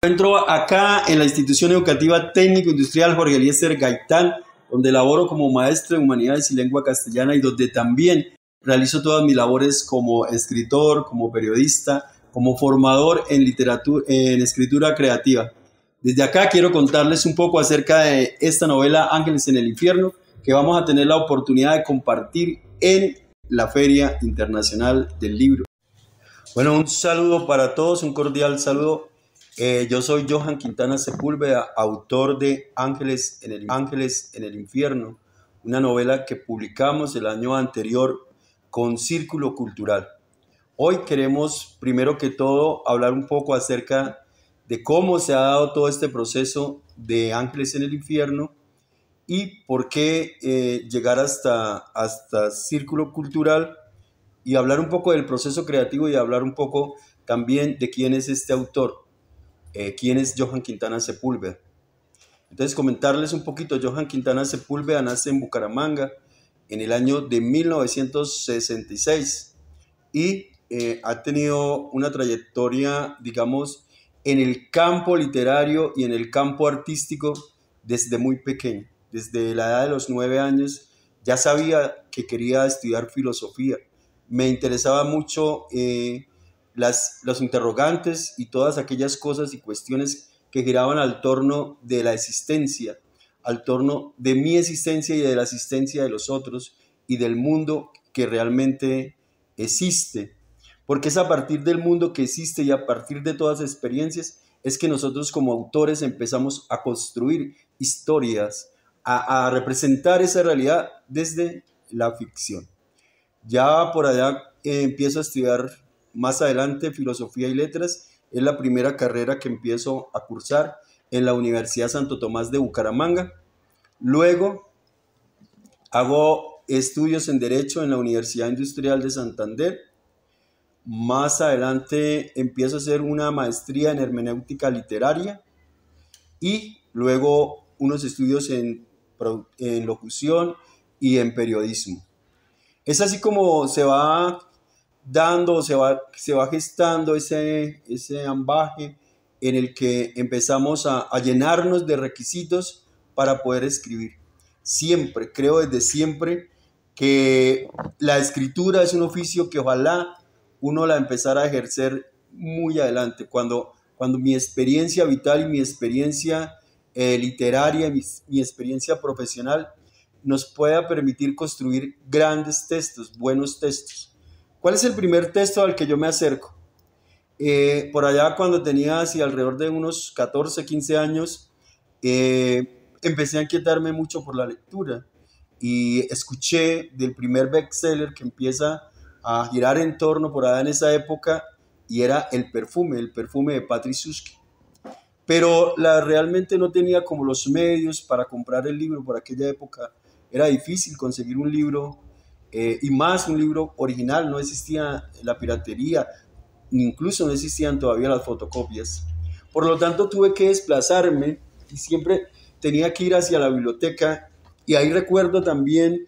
Entro acá en la institución educativa técnico-industrial Jorge Eliezer Gaitán, donde laboro como maestro de Humanidades y Lengua Castellana y donde también realizo todas mis labores como escritor, como periodista, como formador en literatura, en escritura creativa. Desde acá quiero contarles un poco acerca de esta novela Ángeles en el Infierno, que vamos a tener la oportunidad de compartir en la Feria Internacional del Libro. Bueno, un saludo para todos, un cordial saludo. Yo soy Johan Quintana Sepúlveda, autor de Ángeles en el Infierno, una novela que publicamos el año anterior con Círculo Cultural. Hoy queremos, primero que todo, hablar un poco acerca de cómo se ha dado todo este proceso de Ángeles en el Infierno y por qué llegar hasta Círculo Cultural y hablar un poco del proceso creativo y hablar un poco también de quién es este autor. ¿Quién es Johan Quintana Sepúlveda? Entonces, comentarles un poquito. Johan Quintana Sepúlveda nace en Bucaramanga en el año de 1966 y ha tenido una trayectoria, digamos, en el campo literario y en el campo artístico desde muy pequeño. Desde la edad de los 9 años ya sabía que quería estudiar filosofía. Me interesaba mucho los interrogantes y todas aquellas cosas y cuestiones que giraban al torno de la existencia, al torno de mi existencia y de la existencia de los otros y del mundo que realmente existe. Porque es a partir del mundo que existe y a partir de todas las experiencias es que nosotros como autores empezamos a construir historias, a representar esa realidad desde la ficción. Ya por allá empiezo a estudiar más adelante filosofía y letras. Es la primera carrera que empiezo a cursar en la Universidad Santo Tomás de Bucaramanga. Luego hago estudios en Derecho en la Universidad Industrial de Santander. Más adelante empiezo a hacer una maestría en hermenéutica literaria y luego unos estudios en locución y en periodismo. Es así como se va dando, se va gestando ese ambaje en el que empezamos a llenarnos de requisitos para poder escribir. Siempre, creo desde siempre, que la escritura es un oficio que ojalá uno la empezara a ejercer muy adelante, cuando mi experiencia vital y mi experiencia literaria, mi experiencia profesional nos pueda permitir construir grandes textos, buenos textos. ¿Cuál es el primer texto al que yo me acerco? Por allá cuando tenía así alrededor de unos 14, 15 años, empecé a inquietarme mucho por la lectura y escuché del primer bestseller que empieza a girar en torno por allá en esa época y era El perfume de Patrick Suskind. Pero realmente no tenía como los medios para comprar el libro por aquella época. Era difícil conseguir un libro y más un libro original. No existía la piratería, incluso no existían todavía las fotocopias. Por lo tanto tuve que desplazarme y siempre tenía que ir hacia la biblioteca y ahí recuerdo también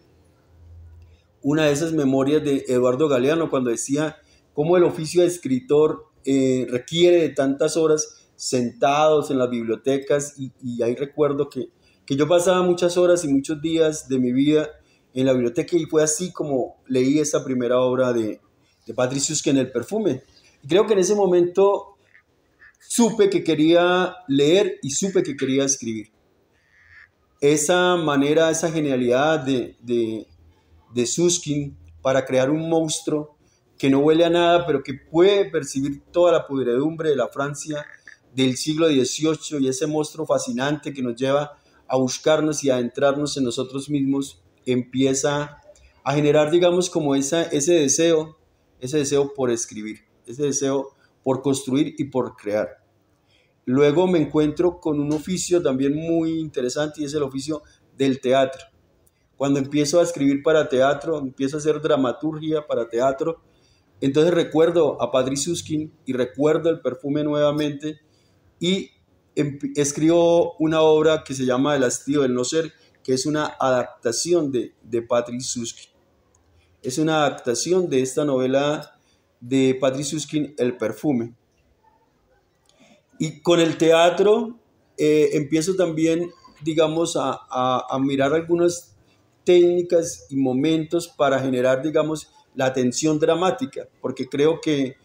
una de esas memorias de Eduardo Galeano cuando decía cómo el oficio de escritor requiere de tantas horas sentados en las bibliotecas y ahí recuerdo que yo pasaba muchas horas y muchos días de mi vida en la biblioteca y fue así como leí esa primera obra de Patrick Suskind, El perfume. Y creo que en ese momento supe que quería leer y supe que quería escribir. Esa manera, esa genialidad de Suskind para crear un monstruo que no huele a nada, pero que puede percibir toda la podredumbre de la Francia del siglo XVIII y ese monstruo fascinante que nos lleva a buscarnos y a adentrarnos en nosotros mismos, empieza a generar, digamos, como ese deseo por escribir, ese deseo por construir y por crear. Luego me encuentro con un oficio también muy interesante y es el oficio del teatro. Cuando empiezo a escribir para teatro, empiezo a hacer dramaturgia para teatro, entonces recuerdo a Patrick Suskind y recuerdo El perfume nuevamente y escribo una obra que se llama El hastío del no ser, que es una adaptación de Patrick Suskind. Es una adaptación de esta novela de Patrick Suskind, El perfume. Y con el teatro empiezo también, digamos, a mirar algunas técnicas y momentos para generar, digamos, la tensión dramática, porque creo que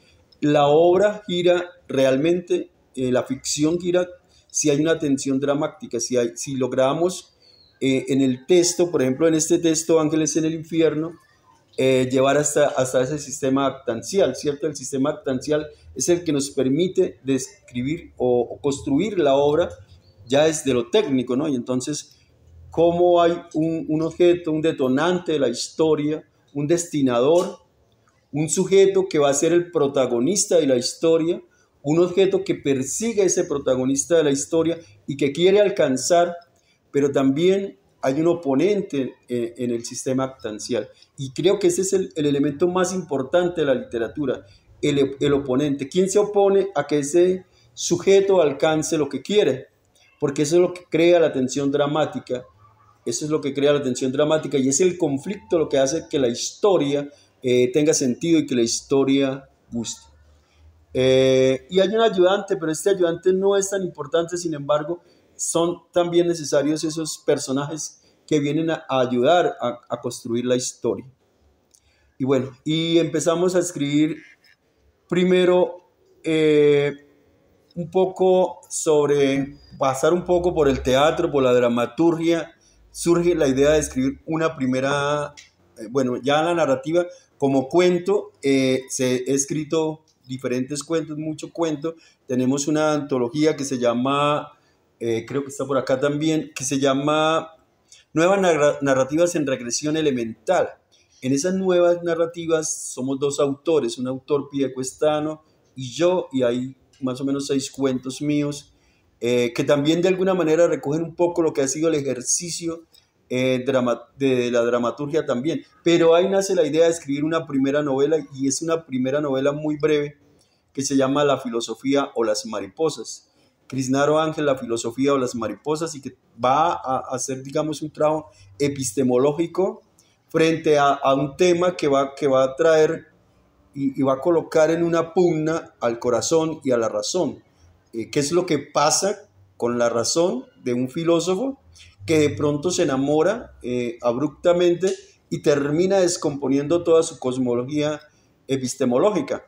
la obra gira realmente, la ficción gira si hay una tensión dramática, si logramos en el texto, por ejemplo, en este texto Ángeles en el Infierno, llevar hasta ese sistema actancial, ¿cierto? El sistema actancial es el que nos permite describir o construir la obra ya desde lo técnico, ¿no? Y entonces, cómo hay un objeto, un detonante de la historia, un destinador, un sujeto que va a ser el protagonista de la historia, un objeto que persigue a ese protagonista de la historia y que quiere alcanzar, pero también hay un oponente en el sistema actancial. Y creo que ese es el elemento más importante de la literatura, el oponente. ¿Quién se opone a que ese sujeto alcance lo que quiere? Porque eso es lo que crea la tensión dramática. Eso es lo que crea la tensión dramática y es el conflicto lo que hace que la historia tenga sentido y que la historia guste. Y hay un ayudante, pero este ayudante no es tan importante, sin embargo, son también necesarios esos personajes que vienen a ayudar a construir la historia. Y bueno, y empezamos a escribir primero un poco sobre, pasar un poco por el teatro, por la dramaturgia. Surge la idea de escribir una primera, bueno, ya la narrativa como cuento, he escrito diferentes cuentos, mucho cuento. Tenemos una antología que se llama, creo que está por acá también, que se llama Nuevas narrativas en regresión elemental. En esas nuevas narrativas somos dos autores, un autor piedecuestano y yo, y hay más o menos 6 cuentos míos, que también de alguna manera recogen un poco lo que ha sido el ejercicio de la dramaturgia también. Pero ahí nace la idea de escribir una primera novela, y es una primera novela muy breve que se llama La filosofía o las mariposas. Krishnaro Ángel, La filosofía o las mariposas, y que va a hacer, digamos, un trabajo epistemológico frente a un tema que va a traer y va a colocar en una pugna al corazón y a la razón. ¿Qué es lo que pasa con la razón de un filósofo que de pronto se enamora abruptamente y termina descomponiendo toda su cosmología epistemológica?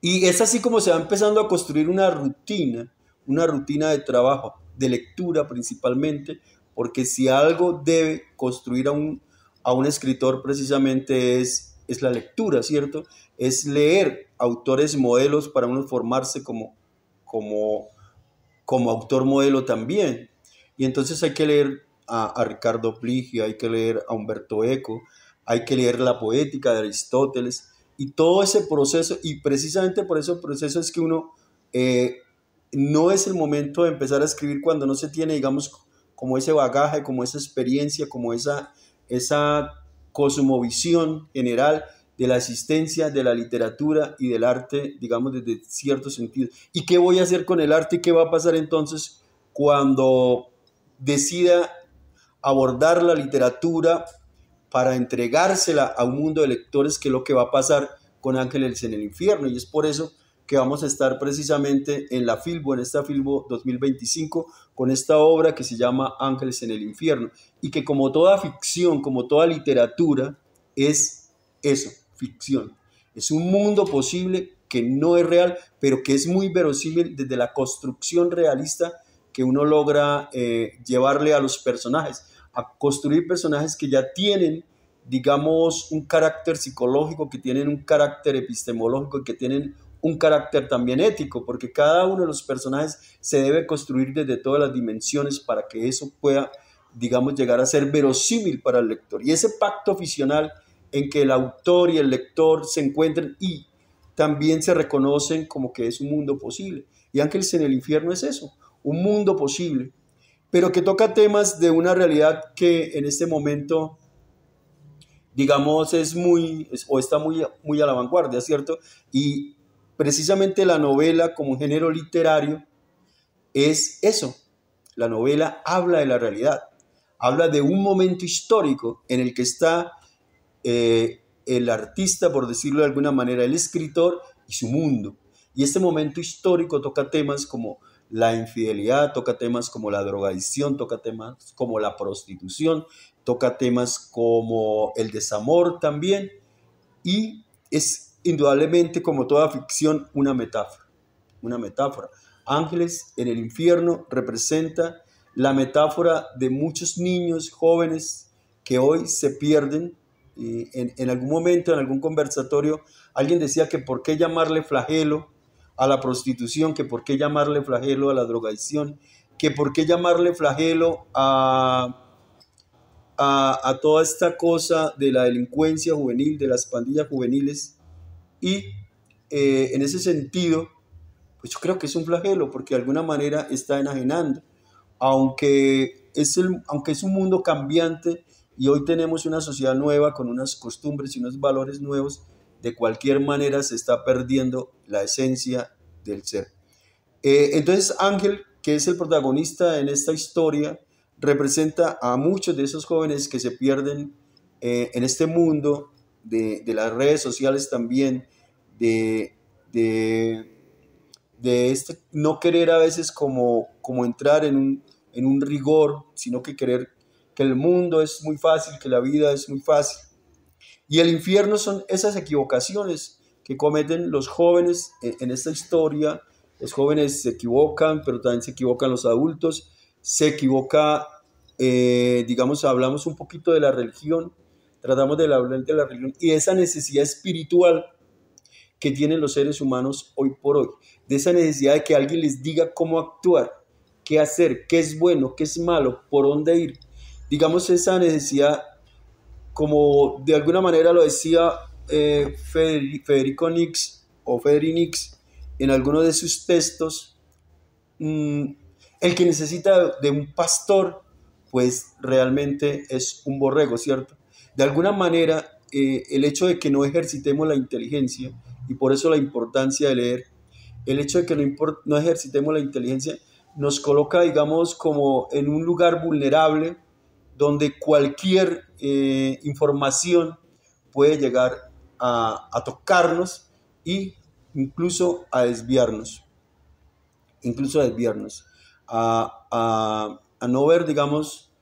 Y es así como se va empezando a construir una rutina de trabajo, de lectura principalmente, porque si algo debe construir a un escritor precisamente es la lectura, ¿cierto? Es leer autores modelos para uno formarse como, como autor modelo también. Y entonces hay que leer a Ricardo Pligio, hay que leer a Humberto Eco, hay que leer la poética de Aristóteles, y todo ese proceso, y precisamente por ese proceso es que uno no es el momento de empezar a escribir cuando no se tiene, digamos, como ese bagaje, como esa experiencia, como esa cosmovisión general de la existencia de la literatura y del arte, digamos, desde cierto sentido. ¿Y qué voy a hacer con el arte y qué va a pasar entonces cuando decida abordar la literatura para entregársela a un mundo de lectores, que es lo que va a pasar con Ángeles en el Infierno? Y es por eso que vamos a estar precisamente en la Filbo, en esta Filbo 2025, con esta obra que se llama Ángeles en el Infierno, y que como toda ficción, como toda literatura, es eso, ficción. Es un mundo posible que no es real, pero que es muy verosímil desde la construcción realista que uno logra llevarle a los personajes, a construir personajes que ya tienen, digamos, un carácter psicológico, que tienen un carácter epistemológico y que tienen un carácter también ético, porque cada uno de los personajes se debe construir desde todas las dimensiones para que eso pueda, digamos, llegar a ser verosímil para el lector. Y ese pacto ficcional en que el autor y el lector se encuentran y también se reconocen como que es un mundo posible. Y Ángeles en el Infierno es eso, un mundo posible, pero que toca temas de una realidad que en este momento, digamos, está muy a la vanguardia, ¿cierto? Y precisamente la novela como género literario es eso. La novela habla de la realidad, habla de un momento histórico en el que está el artista, por decirlo de alguna manera, el escritor y su mundo. Y este momento histórico toca temas como la infidelidad, toca temas como la drogadicción, toca temas como la prostitución, toca temas como el desamor también, y es indudablemente, como toda ficción, una metáfora, una metáfora. Ángeles en el infierno representa la metáfora de muchos niños jóvenes que hoy se pierden. En algún momento, en algún conversatorio, alguien decía que por qué llamarle flagelo a la prostitución, que por qué llamarle flagelo a la drogadicción, que por qué llamarle flagelo a toda esta cosa de la delincuencia juvenil, de las pandillas juveniles. Y en ese sentido, pues yo creo que es un flagelo porque de alguna manera está enajenando, aunque es un mundo cambiante y hoy tenemos una sociedad nueva con unas costumbres y unos valores nuevos, de cualquier manera se está perdiendo la esencia del ser. Entonces Ángel, que es el protagonista en esta historia, representa a muchos de esos jóvenes que se pierden en este mundo de las redes sociales también, de, de, de este no querer a veces como entrar en un rigor, sino que querer que el mundo es muy fácil, que la vida es muy fácil. Y el infierno son esas equivocaciones que cometen los jóvenes en esta historia. Los jóvenes se equivocan, pero también se equivocan los adultos. Se equivoca, digamos, hablamos un poquito de la religión, tratamos de hablar de la religión y esa necesidad espiritual que tienen los seres humanos hoy por hoy, de esa necesidad de que alguien les diga cómo actuar, qué hacer, qué es bueno, qué es malo, por dónde ir. Digamos, esa necesidad, como de alguna manera lo decía Federico Nix o Federico Nix en alguno de sus textos, el que necesita de un pastor, pues realmente es un borrego, ¿cierto? De alguna manera, el hecho de que no ejercitemos la inteligencia, y por eso la importancia de leer, el hecho de que no ejercitemos la inteligencia, nos coloca, digamos, como en un lugar vulnerable, donde cualquier información puede llegar a tocarnos e incluso a desviarnos, a no ver, digamos,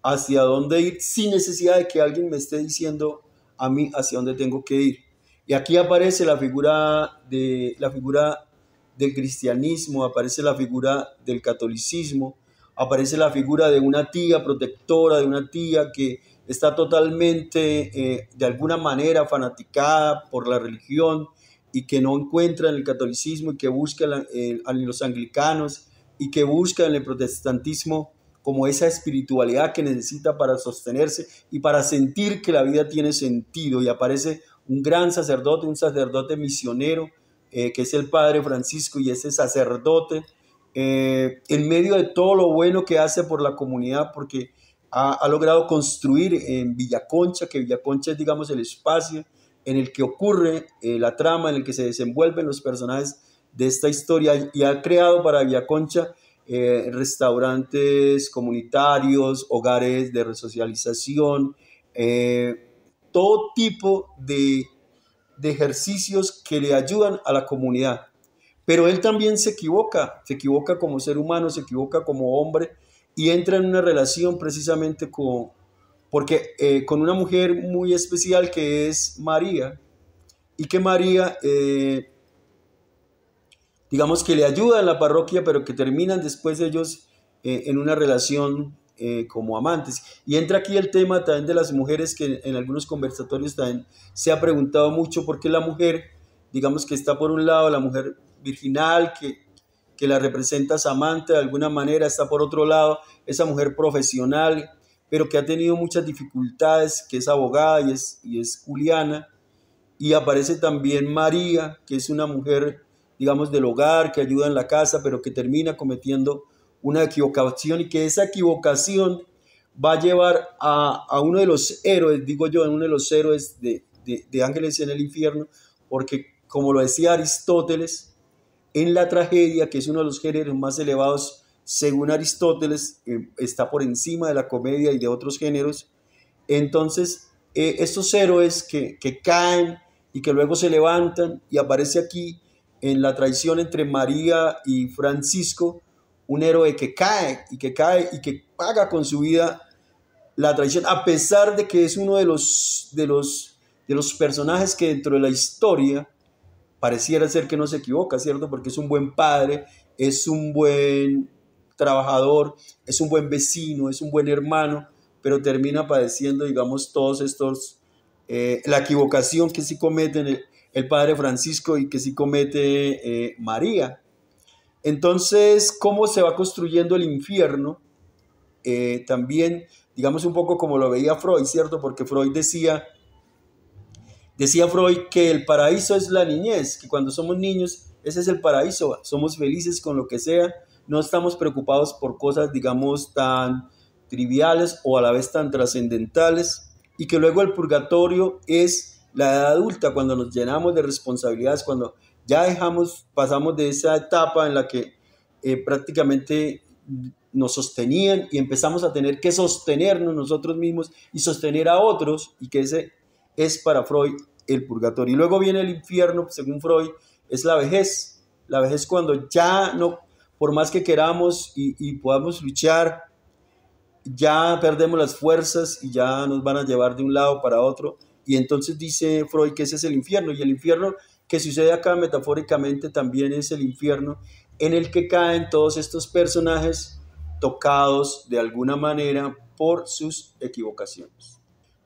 hacia dónde ir sin necesidad de que alguien me esté diciendo a mí hacia dónde tengo que ir. Y aquí aparece la figura del cristianismo, aparece la figura del catolicismo, aparece la figura de una tía protectora, de una tía que está totalmente, de alguna manera, fanaticada por la religión y que no encuentra en el catolicismo y que busca en los anglicanos y que busca en el protestantismo como esa espiritualidad que necesita para sostenerse y para sentir que la vida tiene sentido. Y aparece un gran sacerdote, un sacerdote misionero, que es el Padre Francisco, y ese sacerdote, en medio de todo lo bueno que hace por la comunidad, porque ha logrado construir en Villaconcha, que Villaconcha es, digamos, el espacio en el que ocurre la trama, en el que se desenvuelven los personajes de esta historia, y ha creado para Villaconcha restaurantes comunitarios, hogares de resocialización, todo tipo de ejercicios que le ayudan a la comunidad. Pero él también se equivoca como ser humano, se equivoca como hombre y entra en una relación precisamente con una mujer muy especial que es María, y que María, digamos que le ayuda en la parroquia, pero que terminan después ellos en una relación como amantes. Y entra aquí el tema también de las mujeres, que en algunos conversatorios también se ha preguntado mucho por qué la mujer, digamos que está por un lado la mujer virginal, que la representa Samantha de alguna manera, está por otro lado esa mujer profesional, pero que ha tenido muchas dificultades, que es abogada y es Juliana. Y aparece también María, que es una mujer, digamos, del hogar, que ayuda en la casa, pero que termina cometiendo una equivocación, y que esa equivocación va a llevar a uno de los héroes, digo yo, uno de los héroes de Ángeles en el Infierno, porque como lo decía Aristóteles, en la tragedia, que es uno de los géneros más elevados, según Aristóteles, está por encima de la comedia y de otros géneros. Entonces, estos héroes que caen y que luego se levantan, y aparece aquí en la traición entre María y Francisco, un héroe que cae y que cae y que paga con su vida la traición, a pesar de que es uno de los personajes que dentro de la historia pareciera ser que no se equivoca, ¿cierto? Porque es un buen padre, es un buen trabajador, es un buen vecino, es un buen hermano, pero termina padeciendo, digamos, todos estos, la equivocación que sí cometen el padre Francisco y que sí comete María. Entonces, ¿cómo se va construyendo el infierno? También, digamos, un poco como lo veía Freud, ¿cierto? Porque Freud decía Freud que el paraíso es la niñez, que cuando somos niños, ese es el paraíso, somos felices con lo que sea, no estamos preocupados por cosas, digamos, tan triviales o a la vez tan trascendentales, y que luego el purgatorio es la edad adulta, cuando nos llenamos de responsabilidades, cuando ya pasamos de esa etapa en la que prácticamente nos sostenían y empezamos a tener que sostenernos nosotros mismos y sostener a otros, y que ese es para Freud el purgatorio. Y luego viene el infierno, según Freud, es la vejez. La vejez cuando ya no, por más que queramos y podamos luchar, ya perdemos las fuerzas y ya nos van a llevar de un lado para otro. Y entonces dice Freud que ese es el infierno. Y el infierno que sucede acá metafóricamente también es el infierno en el que caen todos estos personajes tocados de alguna manera por sus equivocaciones.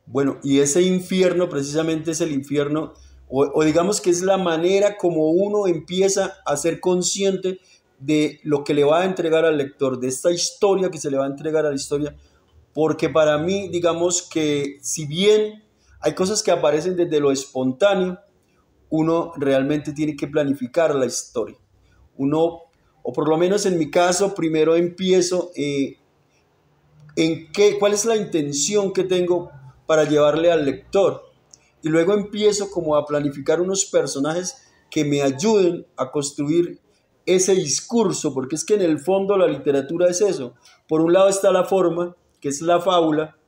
Bueno, y ese infierno precisamente es el infierno, o digamos que es la manera como uno empieza a ser consciente de lo que le va a entregar al lector, de esta historia que se le va a entregar a la historia, porque para mí, digamos que si bien hay cosas que aparecen desde lo espontáneo, uno realmente tiene que planificar la historia. Uno, o por lo menos en mi caso, primero empiezo cuál es la intención que tengo para llevarle al lector. Y luego empiezo como a planificar unos personajes que me ayuden a construir ese discurso, porque es que en el fondo la literatura es eso. Por un lado está la forma, que es la fábula,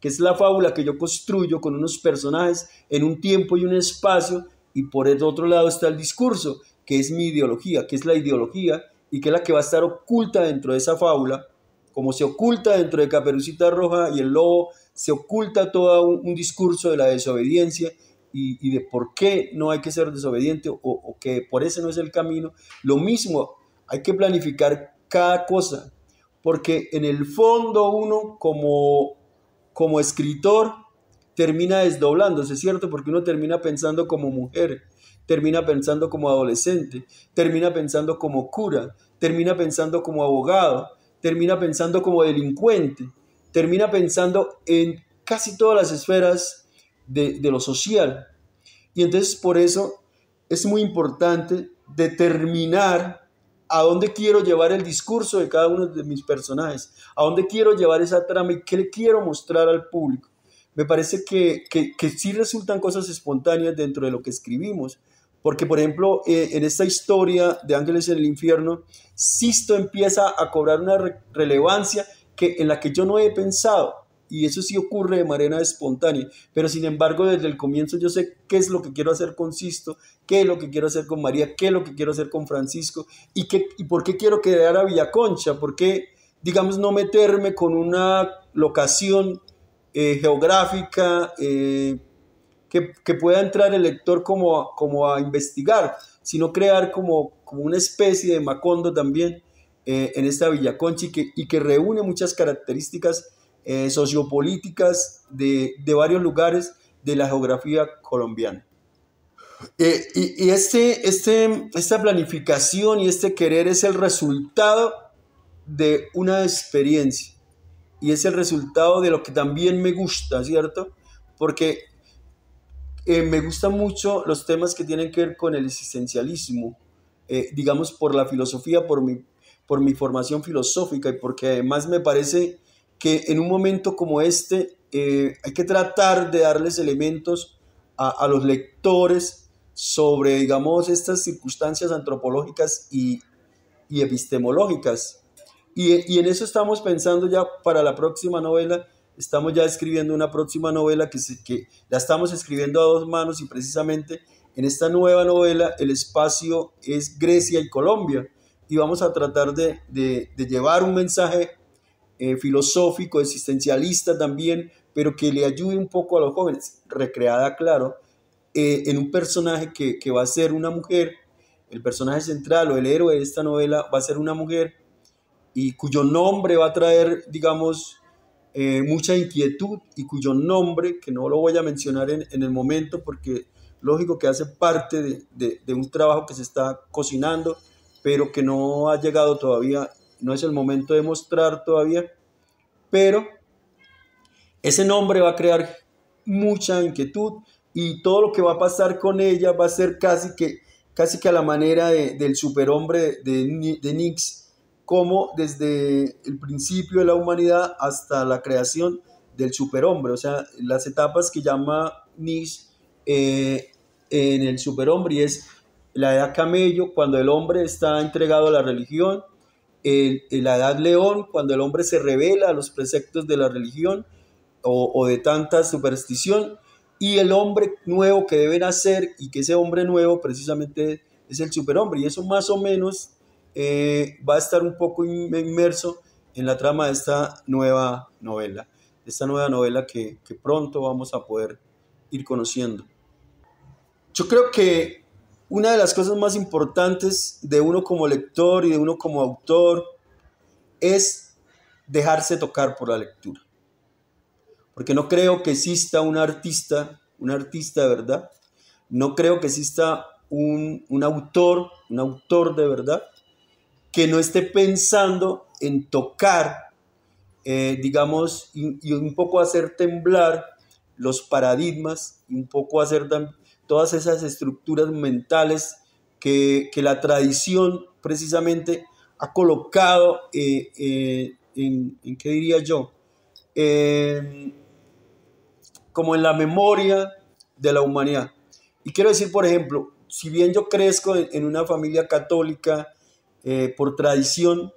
que yo construyo con unos personajes en un tiempo y un espacio, y por el otro lado está el discurso, que es mi ideología, que es la ideología y que es la que va a estar oculta dentro de esa fábula, como se oculta dentro de Caperucita Roja y el lobo, se oculta todo un discurso de la desobediencia y de por qué no hay que ser desobediente o que por ese no es el camino. Lo mismo, hay que planificar cada cosa, porque en el fondo uno como escritor termina desdoblándose, ¿cierto? Porque uno termina pensando como mujer, termina pensando como adolescente, termina pensando como cura, termina pensando como abogado, termina pensando como delincuente, termina pensando en casi todas las esferas de lo social. Y entonces por eso es muy importante determinar a dónde quiero llevar el discurso de cada uno de mis personajes, a dónde quiero llevar esa trama y qué le quiero mostrar al público. Me parece que sí resultan cosas espontáneas dentro de lo que escribimos, porque por ejemplo en esta historia de Ángeles en el Infierno, Sisto empieza a cobrar una relevancia en la que yo no he pensado, y eso sí ocurre de manera espontánea, pero sin embargo desde el comienzo yo sé qué es lo que quiero hacer con Sisto, qué es lo que quiero hacer con María, qué es lo que quiero hacer con Francisco, y por qué quiero crear a Villaconcha, por qué, digamos, no meterme con una locación geográfica que pueda entrar el lector como a investigar, sino crear como una especie de Macondo también en esta Villaconcha y que reúne muchas características sociopolíticas de varios lugares de la geografía colombiana. Esta planificación y este querer es el resultado de una experiencia y es el resultado de lo que también me gusta, ¿cierto? Porque me gustan mucho los temas que tienen que ver con el existencialismo, digamos por la filosofía, por mi formación filosófica y porque además me parece que en un momento como este hay que tratar de darles elementos a los lectores sobre, digamos, estas circunstancias antropológicas y epistemológicas. Y en eso estamos pensando ya para la próxima novela. Estamos ya escribiendo una próxima novela que la estamos escribiendo a dos manos y precisamente en esta nueva novela el espacio es Grecia y Colombia, y vamos a tratar de llevar un mensaje filosófico, existencialista también, pero que le ayude un poco a los jóvenes, recreada, claro, en un personaje que va a ser una mujer. El personaje central o el héroe de esta novela va a ser una mujer y cuyo nombre va a traer, digamos, mucha inquietud, y cuyo nombre, que no lo voy a mencionar en el momento porque lógico que hace parte de un trabajo que se está cocinando, pero que no ha llegado todavía, no es el momento de mostrar todavía, pero ese nombre va a crear mucha inquietud, y todo lo que va a pasar con ella va a ser casi que a la manera del superhombre de Nietzsche, como desde el principio de la humanidad hasta la creación del superhombre, o sea, las etapas que llama Nietzsche en el superhombre, y es la edad camello, cuando el hombre está entregado a la religión, la edad león, cuando el hombre se revela a los preceptos de la religión o de tanta superstición, y el hombre nuevo que debe nacer, y que ese hombre nuevo precisamente es el superhombre, y eso más o menos va a estar un poco inmerso en la trama de esta nueva novela que pronto vamos a poder ir conociendo. Yo creo que una de las cosas más importantes de uno como lector y de uno como autor es dejarse tocar por la lectura, porque no creo que exista un artista de verdad, no creo que exista un autor de verdad que no esté pensando en tocar, digamos, y un poco hacer temblar los paradigmas, y un poco hacer todas esas estructuras mentales que la tradición precisamente ha colocado en ¿qué diría yo? Como en la memoria de la humanidad. Y quiero decir, por ejemplo, si bien yo crezco en una familia católica por tradición,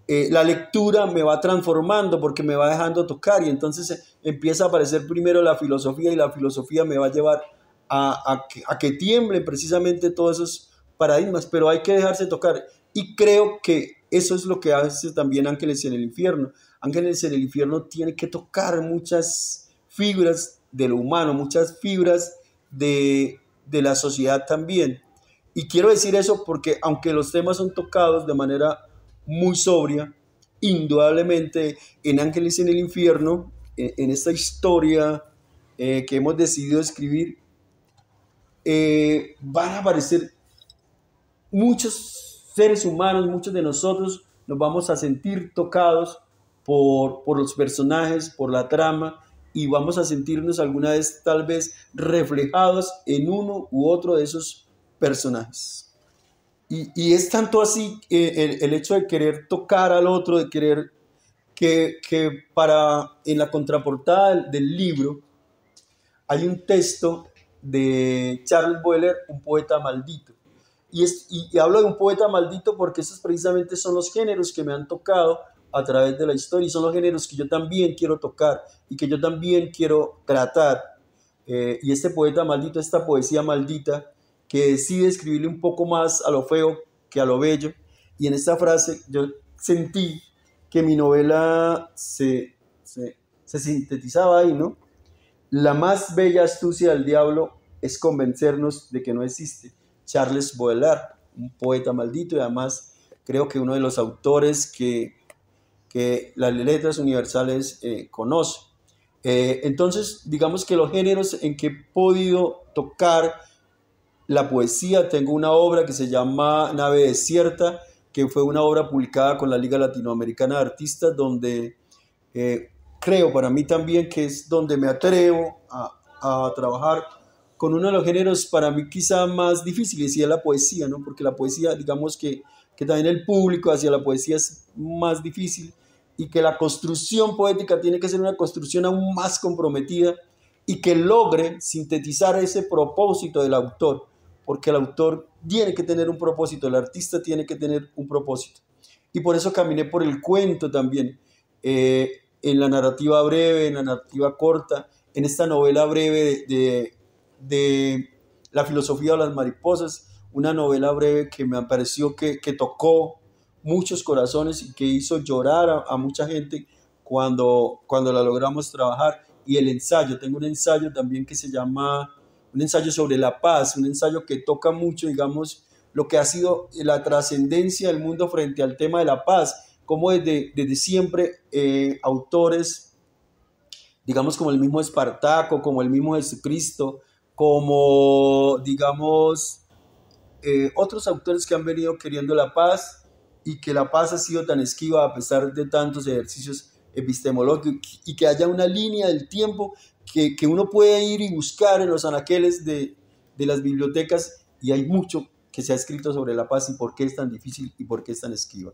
la lectura me va transformando porque me va dejando tocar, y entonces empieza a aparecer primero la filosofía, y la filosofía me va a llevar a que tiemblen precisamente todos esos paradigmas, pero hay que dejarse tocar, y creo que eso es lo que hace también Ángeles en el Infierno. Ángeles en el Infierno tiene que tocar muchas fibras de lo humano, muchas fibras de la sociedad también. Y quiero decir eso porque aunque los temas son tocados de manera muy sobria, indudablemente en Ángeles en el Infierno, en esta historia que hemos decidido escribir, van a aparecer muchos seres humanos, muchos de nosotros nos vamos a sentir tocados por los personajes, por la trama, y vamos a sentirnos alguna vez tal vez reflejados en uno u otro de esos personajes. Y es tanto así el hecho de querer tocar al otro, de querer que en la contraportada del libro hay un texto de Charles Baudelaire, Un poeta maldito. Y hablo de un poeta maldito porque esos precisamente son los géneros que me han tocado a través de la historia, y son los géneros que yo también quiero tocar y que yo también quiero tratar. Y este poeta maldito, esta poesía maldita, que decide escribirle un poco más a lo feo que a lo bello, y en esta frase yo sentí que mi novela se sintetizaba ahí, ¿no? La más bella astucia del diablo es convencernos de que no existe. Charles Baudelaire, un poeta maldito, y además creo que uno de los autores que las letras universales conoce. Entonces, digamos que los géneros en que he podido tocar la poesía, tengo una obra que se llama Nave Desierta, que fue una obra publicada con la Liga Latinoamericana de Artistas, donde creo para mí también que es donde me atrevo a trabajar con uno de los géneros para mí quizá más difíciles, y es la poesía, ¿no? Porque la poesía, digamos que también el público hacia la poesía es más difícil, y que la construcción poética tiene que ser una construcción aún más comprometida y que logre sintetizar ese propósito del autor, porque el autor tiene que tener un propósito, el artista tiene que tener un propósito. Y por eso caminé por el cuento también, en la narrativa breve, en la narrativa corta, en esta novela breve de La filosofía de las mariposas, una novela breve que me pareció que tocó muchos corazones y que hizo llorar a mucha gente cuando la logramos trabajar. Y el ensayo, tengo un ensayo también que se llama, un ensayo sobre la paz, un ensayo que toca mucho, digamos, lo que ha sido la trascendencia del mundo frente al tema de la paz, como desde siempre autores, digamos, como el mismo Espartaco, como el mismo Jesucristo, como, digamos, otros autores que han venido queriendo la paz y que la paz ha sido tan esquiva a pesar de tantos ejercicios epistemológicos y que haya una línea del tiempo que uno puede ir y buscar en los anaqueles de las bibliotecas, y hay mucho que se ha escrito sobre la paz y por qué es tan difícil y por qué es tan esquiva.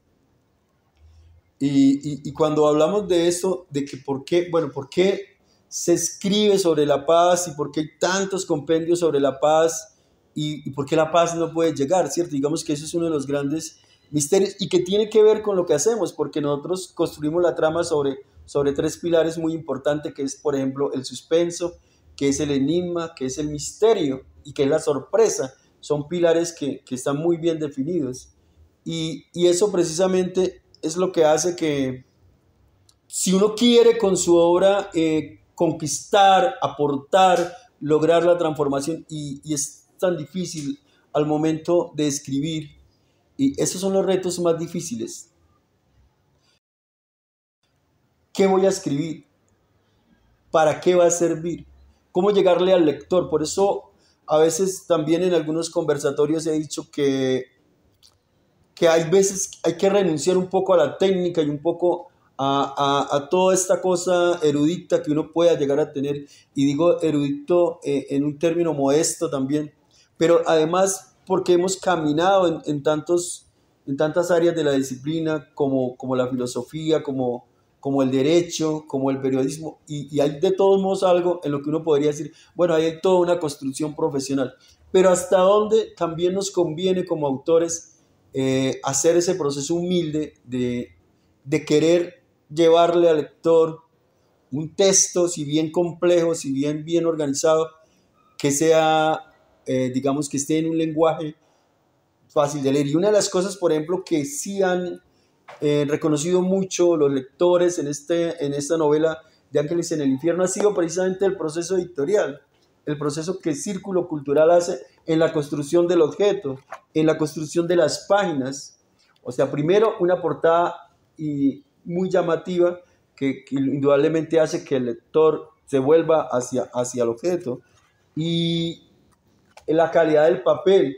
Y cuando hablamos de esto, de que por qué, bueno, por qué se escribe sobre la paz y por qué hay tantos compendios sobre la paz y por qué la paz no puede llegar, ¿cierto? Digamos que eso es uno de los grandes misterios y que tiene que ver con lo que hacemos, porque nosotros construimos la trama sobre tres pilares muy importantes, que es, por ejemplo, el suspenso, que es el enigma, que es el misterio y que es la sorpresa. Son pilares que están muy bien definidos. Y eso precisamente es lo que hace que si uno quiere con su obra conquistar, aportar, lograr la transformación, y es tan difícil al momento de escribir, y esos son los retos más difíciles. ¿Qué voy a escribir? ¿Para qué va a servir? ¿Cómo llegarle al lector? Por eso a veces también en algunos conversatorios he dicho que hay veces hay que renunciar un poco a la técnica y un poco a toda esta cosa erudita que uno pueda llegar a tener, y digo erudito en un término modesto también, pero además porque hemos caminado en tantas áreas de la disciplina como la filosofía, como el derecho, como el periodismo, y hay de todos modos algo en lo que uno podría decir, bueno, ahí hay toda una construcción profesional, pero hasta dónde también nos conviene como autores hacer ese proceso humilde de querer llevarle al lector un texto, si bien complejo, si bien organizado, que sea, digamos, que esté en un lenguaje fácil de leer. Y una de las cosas, por ejemplo, que sí han reconocido mucho los lectores en esta novela de Ángeles en el Infierno ha sido precisamente el proceso editorial, el proceso que Círculo Cultural hace en la construcción del objeto, en la construcción de las páginas. O sea, primero una portada muy llamativa que indudablemente hace que el lector se vuelva hacia el objeto, y la calidad del papel,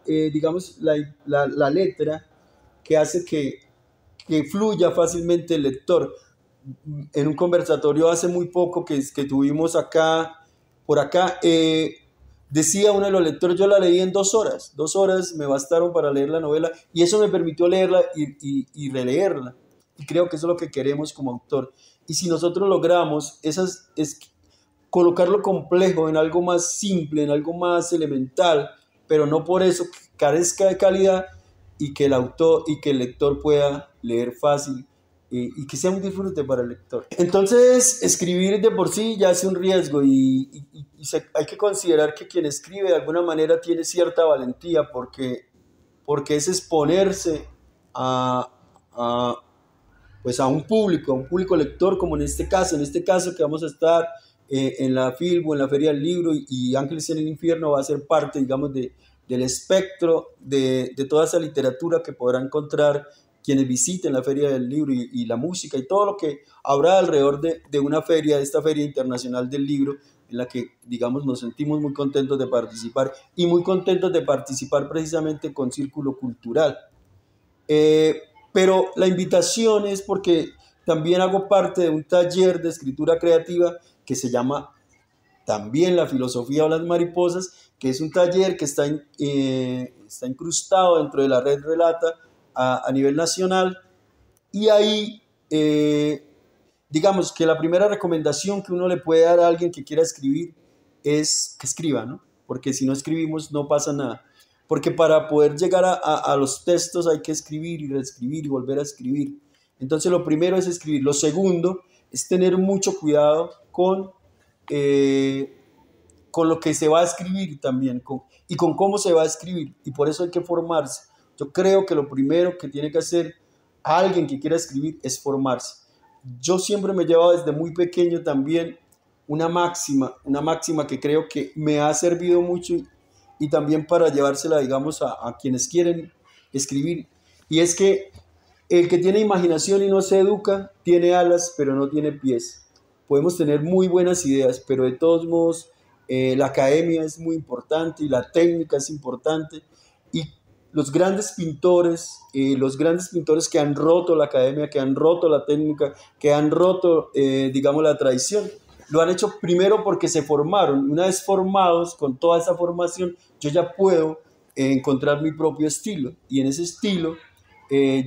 digamos, la letra que hace que fluya fácilmente el lector. En un conversatorio hace muy poco que tuvimos por acá, decía uno de los lectores, yo la leí en 2 horas, 2 horas me bastaron para leer la novela, y eso me permitió leerla y releerla, y creo que eso es lo que queremos como autor. Y si nosotros logramos colocar lo complejo en algo más simple, en algo más elemental, pero no por eso carezca de calidad, y que el autor y que el lector pueda leer fácil, y que sea un disfrute para el lector. Entonces, escribir de por sí ya es un riesgo, hay que considerar que quien escribe de alguna manera tiene cierta valentía, porque es exponerse a, a, pues a un público lector, como en este caso que vamos a estar en la Filbo, en la Feria del Libro, y Ángeles en el Infierno va a ser parte, digamos, del espectro de toda esa literatura que podrán encontrar quienes visiten la Feria del Libro, y la música y todo lo que habrá alrededor de una feria, de esta Feria Internacional del Libro, en la que, digamos, nos sentimos muy contentos de participar, y muy contentos de participar precisamente con Círculo Cultural. Pero la invitación es porque también hago parte de un taller de escritura creativa que se llama también La Filosofía de las Mariposas, que es un taller que está incrustado dentro de la red Relata a nivel nacional, y ahí digamos que la primera recomendación que uno le puede dar a alguien que quiera escribir es que escriba, ¿no? Porque si no escribimos no pasa nada. Porque para poder llegar a los textos hay que escribir y reescribir y volver a escribir. Entonces lo primero es escribir. Lo segundo es tener mucho cuidado con con lo que se va a escribir también, y con cómo se va a escribir, y por eso hay que formarse. Yo creo que lo primero que tiene que hacer alguien que quiera escribir es formarse. Yo siempre me he llevado desde muy pequeño también una máxima que creo que me ha servido mucho y también para llevársela, digamos, a quienes quieren escribir, y es que el que tiene imaginación y no se educa, tiene alas, pero no tiene pies. Podemos tener muy buenas ideas, pero de todos modos la academia es muy importante y la técnica es importante. Y los grandes pintores que han roto la academia, que han roto la técnica, que han roto, digamos, la tradición, lo han hecho primero porque se formaron. Una vez formados, con toda esa formación, yo ya puedo encontrar mi propio estilo. Y en ese estilo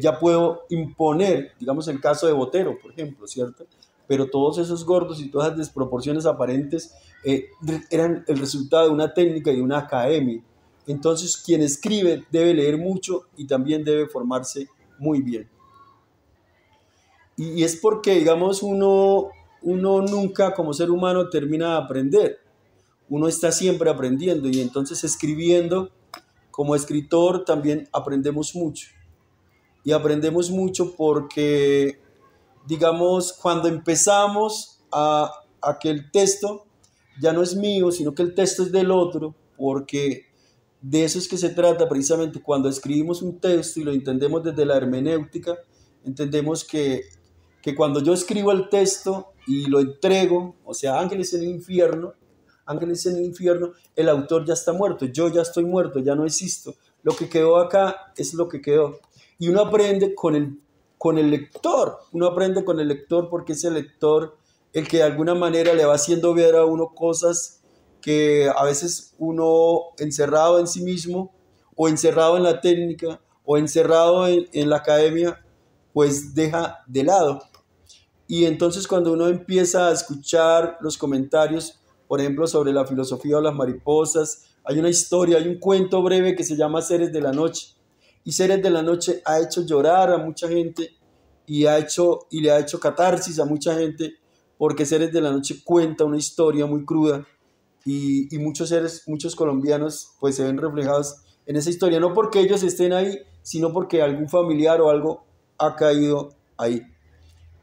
ya puedo imponer, digamos el caso de Botero, por ejemplo, ¿cierto? Pero todos esos gordos y todas las desproporciones aparentes eran el resultado de una técnica y de una academia. Entonces, quien escribe debe leer mucho y también debe formarse muy bien. Y es porque, digamos, uno nunca como ser humano termina de aprender. Uno está siempre aprendiendo y entonces escribiendo, como escritor, también aprendemos mucho. Y aprendemos mucho porque, digamos, cuando empezamos a que el texto ya no es mío, sino que el texto es del otro, porque de eso es que se trata precisamente cuando escribimos un texto y lo entendemos desde la hermenéutica, entendemos que cuando yo escribo el texto y lo entrego, o sea, Ángeles en el infierno, el autor ya está muerto, yo ya estoy muerto, ya no existo. Lo que quedó acá es lo que quedó. Y uno aprende con el lector, uno aprende con el lector porque es el lector el que de alguna manera le va haciendo ver a uno cosas que a veces uno encerrado en sí mismo o encerrado en la técnica o encerrado en la academia, pues deja de lado. Y entonces cuando uno empieza a escuchar los comentarios, por ejemplo, sobre la filosofía o las mariposas, hay una historia, hay un cuento breve que se llama Seres de la Noche. Y Seres de la Noche ha hecho llorar a mucha gente y le ha hecho catarsis a mucha gente porque Seres de la Noche cuenta una historia muy cruda y muchos colombianos pues se ven reflejados en esa historia, no porque ellos estén ahí, sino porque algún familiar o algo ha caído ahí.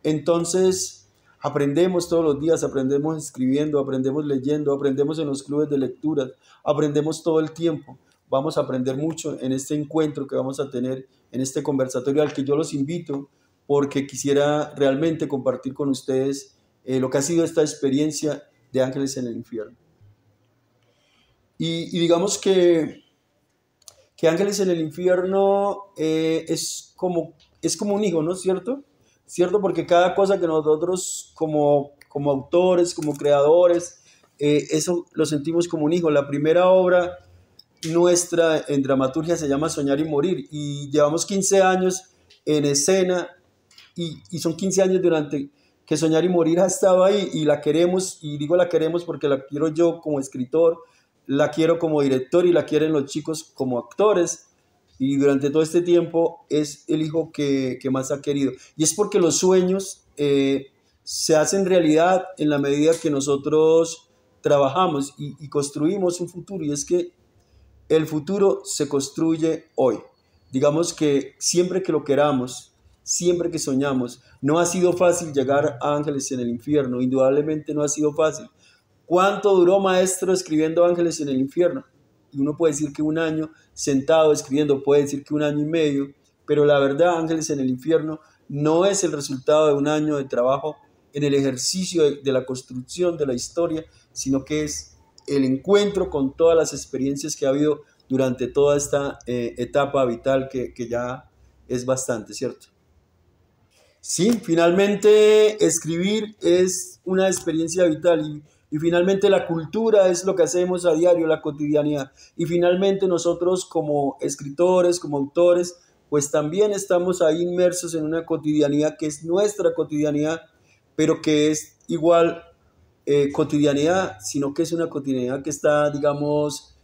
Entonces, aprendemos todos los días, aprendemos escribiendo, aprendemos leyendo, aprendemos en los clubes de lectura, aprendemos todo el tiempo. Vamos a aprender mucho en este encuentro que vamos a tener, en este conversatorio al que yo los invito, porque quisiera realmente compartir con ustedes lo que ha sido esta experiencia de Ángeles en el Infierno. Y digamos que Ángeles en el Infierno es como un hijo, ¿no es cierto? ¿Cierto? Porque cada cosa que nosotros como autores, como creadores, eso lo sentimos como un hijo. La primera obra nuestra en dramaturgia se llama Soñar y Morir y llevamos 15 años en escena y son 15 años durante que Soñar y Morir ha estado ahí y la queremos, y digo la queremos porque la quiero yo como escritor, la quiero como director y la quieren los chicos como actores. Y durante todo este tiempo es el hijo que más ha querido. Y es porque los sueños se hacen realidad en la medida que nosotros trabajamos y construimos un futuro. Y es que el futuro se construye hoy. Digamos que siempre que lo queramos, siempre que soñamos, no ha sido fácil llegar a Ángeles en el Infierno. Indudablemente no ha sido fácil. ¿Cuánto duró Maestro escribiendo Ángeles en el Infierno? Y uno puede decir que un año sentado escribiendo, puede decir que un año y medio, pero la verdad, Ángeles en el Infierno no es el resultado de un año de trabajo en el ejercicio de la construcción de la historia, sino que es el encuentro con todas las experiencias que ha habido durante toda esta etapa vital que ya es bastante, ¿cierto? Sí, finalmente escribir es una experiencia vital y finalmente la cultura es lo que hacemos a diario, la cotidianidad. Y finalmente nosotros como escritores, como autores, pues también estamos ahí inmersos en una cotidianidad que es nuestra cotidianidad, pero que es igual cotidianidad, sino que es una cotidianidad que está, digamos,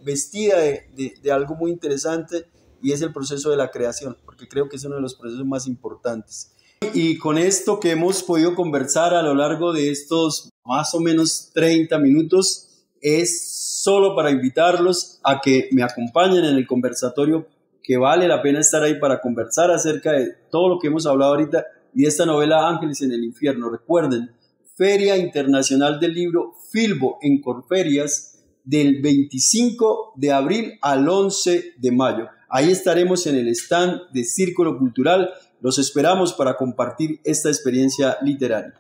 vestida de algo muy interesante y es el proceso de la creación, porque creo que es uno de los procesos más importantes. Y con esto que hemos podido conversar a lo largo de estos más o menos 30 minutos, es solo para invitarlos a que me acompañen en el conversatorio, que vale la pena estar ahí para conversar acerca de todo lo que hemos hablado ahorita y de esta novela Ángeles en el Infierno. Recuerden, Feria Internacional del Libro Filbo en Corferias, del 25 de abril al 11 de mayo. Ahí estaremos en el stand de Círculo Cultural. Los esperamos para compartir esta experiencia literaria.